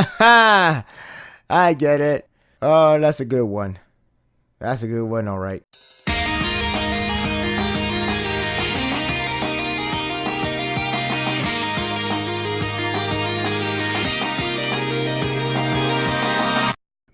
Ha! I get it. Oh, that's a good one. That's a good one, alright.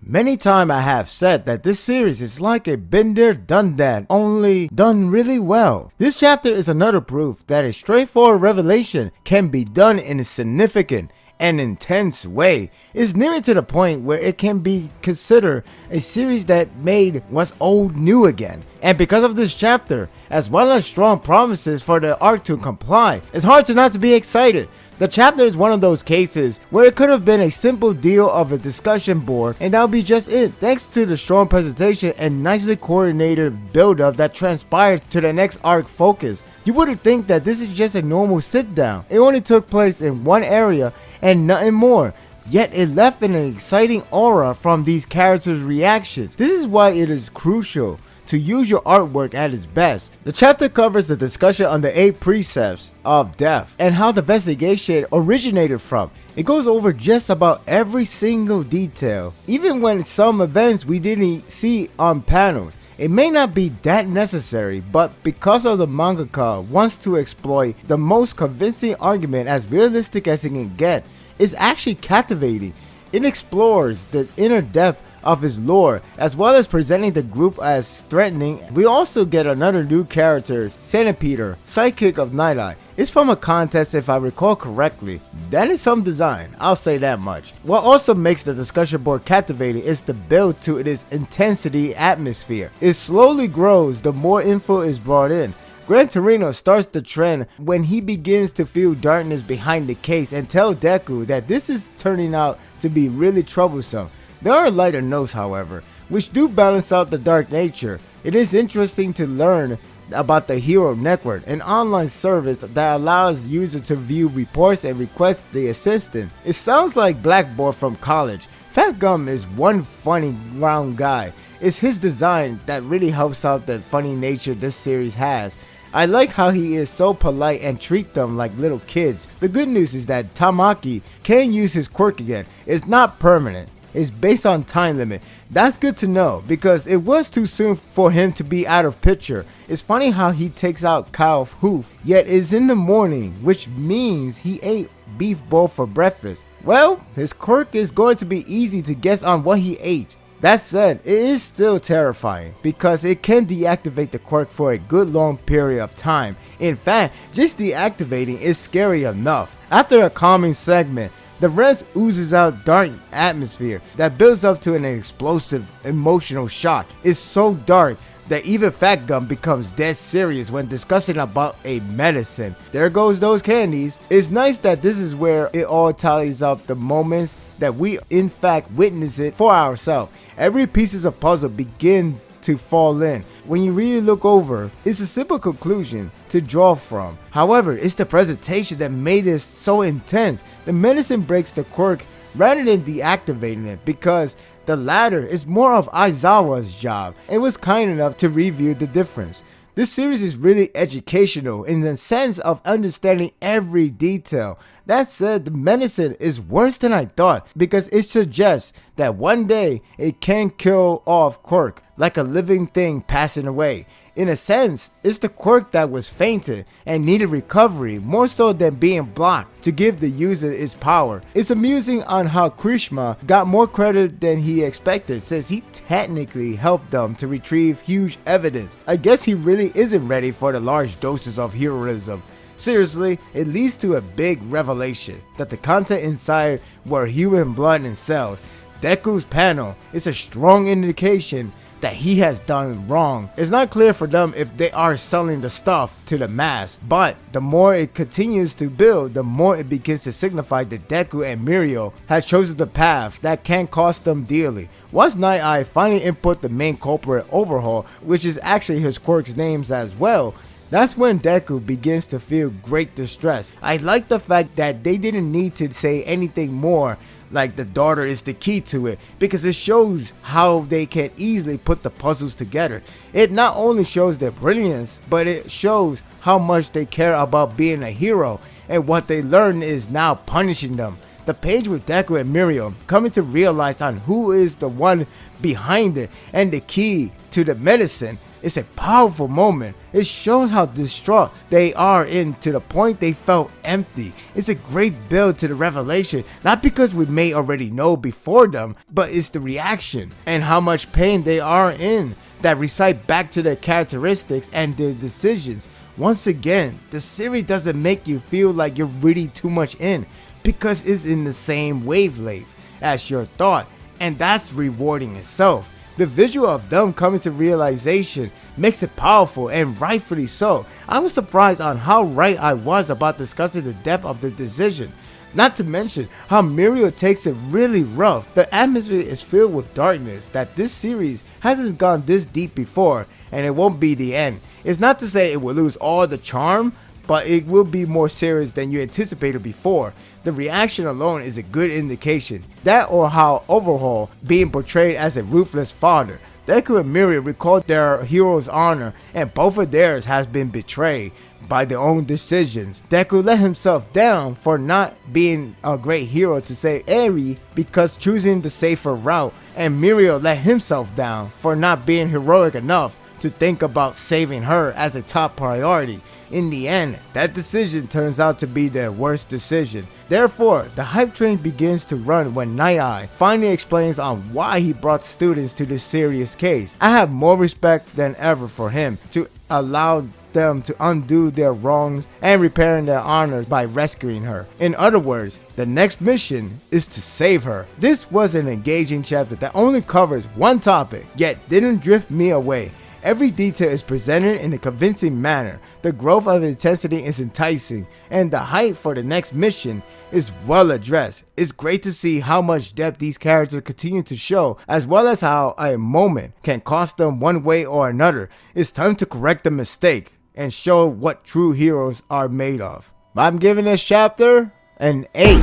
Many times I have said that this series is like a been there done that, only done really well. This chapter is another proof that a straightforward revelation can be done in a significant and intense way. It's nearer to the point where it can be considered a series that made what's old new again. And because of this chapter, as well as strong promises for the arc to comply, it's hard to not to be excited. The chapter is one of those cases where it could have been a simple deal of a discussion board and that would be just it, thanks to the strong presentation and nicely coordinated build-up that transpired to the next arc focus. You wouldn't think that this is just a normal sit down. It only took place in one area and nothing more. Yet it left an exciting aura from these characters' reactions. This is why it is crucial to use your artwork at its best. The chapter covers the discussion on the 8 precepts of death and how the investigation originated from. It goes over just about every single detail, even when some events we didn't see on panels. It may not be that necessary, but because of the mangaka wants to exploit the most convincing argument as realistic as it can get, it's actually captivating. It explores the inner depth of his lore, as well as presenting the group as threatening. We also get another new character, Centipede, sidekick of Night Eye. It's from a contest if I recall correctly. That is some design, I'll say that much. What also makes the discussion board captivating is the build to its intensity atmosphere. It slowly grows the more info is brought in. Gran Torino starts the trend when he begins to feel darkness behind the case and tell Deku that this is turning out to be really troublesome. There are lighter notes, however, which do balance out the dark nature. It is interesting to learn about the Hero Network, an online service that allows users to view reports and request the assistant. It sounds like Blackboard from college. Fat Gum is one funny round guy. It's his design that really helps out the funny nature this series has. I like how he is so polite and treat them like little kids. The good news is that Tamaki can use his quirk again. It's not permanent. It's based on time limit. That's good to know because it was too soon for him to be out of picture. It's funny how he takes out Kyle's hoof, yet it's in the morning, which means he ate beef bowl for breakfast. Well, his quirk is going to be easy to guess on what he ate. That said, it is still terrifying because it can deactivate the quirk for a good long period of time. In fact, just deactivating is scary enough. After a calming segment, the rest oozes out dark atmosphere that builds up to an explosive emotional shock. It's so dark that even Fat Gum becomes dead serious when discussing about a medicine. There goes those candies. It's nice that this is where it all tallies up the moments that we in fact witness it for ourselves. Every pieces of puzzle begin to fall in. When you really look over, it's a simple conclusion to draw from. However, it's the presentation that made it so intense. The medicine breaks the quirk rather than deactivating it because the latter is more of Aizawa's job and was kind enough to review the difference. This series is really educational in the sense of understanding every detail. That said, the medicine is worse than I thought because it suggests that one day it can kill off quirk like a living thing passing away. In a sense, it's the quirk that was fainted and needed recovery more so than being blocked to give the user its power. It's amusing on how Krishna got more credit than he expected since he technically helped them to retrieve huge evidence. I guess he really isn't ready for the large doses of heroism. Seriously, it leads to a big revelation that the content inside were human blood and cells. Deku's panel is a strong indication that he has done wrong. It's not clear for them if they are selling the stuff to the mass, but the more it continues to build, the more it begins to signify that Deku and Mirio has chosen the path that can cost them dearly. Once Night Eye finally input the main culprit Overhaul, which is actually his quirk's names as well, that's when Deku begins to feel great distress. I like the fact that they didn't need to say anything more like the daughter is the key to it, because it shows how they can easily put the puzzles together. It not only shows their brilliance, but it shows how much they care about being a hero, and what they learn is now punishing them. The page with Deku and Miriam coming to realize on who is the one behind it and the key to the medicine is a powerful moment. It shows how distraught they are in to the point they felt empty. It's a great build to the revelation, not because we may already know before them, but it's the reaction and how much pain they are in that recite back to their characteristics and their decisions. Once again, the series doesn't make you feel like you're reading too much in because it's in the same wavelength as your thought, and that's rewarding itself. The visual of them coming to realization makes it powerful, and rightfully so. I was surprised on how right I was about discussing the depth of the decision. Not to mention how Muriel takes it really rough. The atmosphere is filled with darkness that this series hasn't gone this deep before, and it won't be the end. It's not to say it will lose all the charm, but it will be more serious than you anticipated before. The reaction alone is a good indication. That or how Overhaul being portrayed as a ruthless father. Deku and Miriam recalled their hero's honor, and both of theirs has been betrayed by their own decisions. Deku let himself down for not being a great hero to save Eri because choosing the safer route, and Miriam let himself down for not being heroic enough to think about saving her as a top priority. In the end, that decision turns out to be their worst decision. Therefore, the hype train begins to run when Night Eye finally explains on why he brought students to this serious case. I have more respect than ever for him to allow them to undo their wrongs and repairing their honors by rescuing her. In other words, the next mission is to save her. This was an engaging chapter that only covers one topic, yet didn't drift me away. Every detail is presented in a convincing manner, the growth of intensity is enticing, and the hype for the next mission is well addressed. It's great to see how much depth these characters continue to show, as well as how a moment can cost them one way or another. It's time to correct the mistake and show what true heroes are made of. I'm giving this chapter an 8.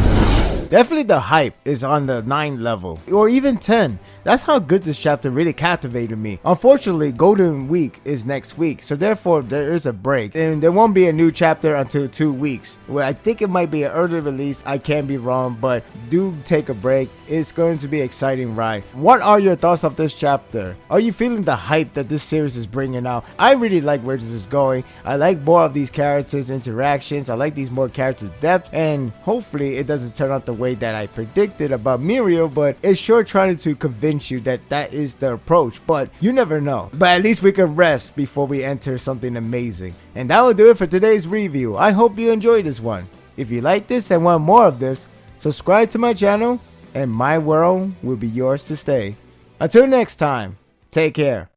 Definitely the hype is on the 9 level, or even 10. That's how good this chapter really captivated me. Unfortunately, Golden Week is next week, so therefore there is a break, and there won't be a new chapter until 2 weeks. Well, I think it might be an early release, I can be wrong, but do take a break. It's going to be an exciting ride. What are your thoughts of this chapter? Are you feeling the hype that this series is bringing out? I really like where this is going. I like more of these characters' interactions. I like these more characters' depth, and hopefully it doesn't turn out the way that I predicted about Muriel, but it's sure trying to convince you that that is the approach, but you never know. But at least we can rest before we enter something amazing. And that will do it for today's review. I hope you enjoyed this one. If you like this and want more of this, subscribe to my channel and my world will be yours to stay. Until next time, take care.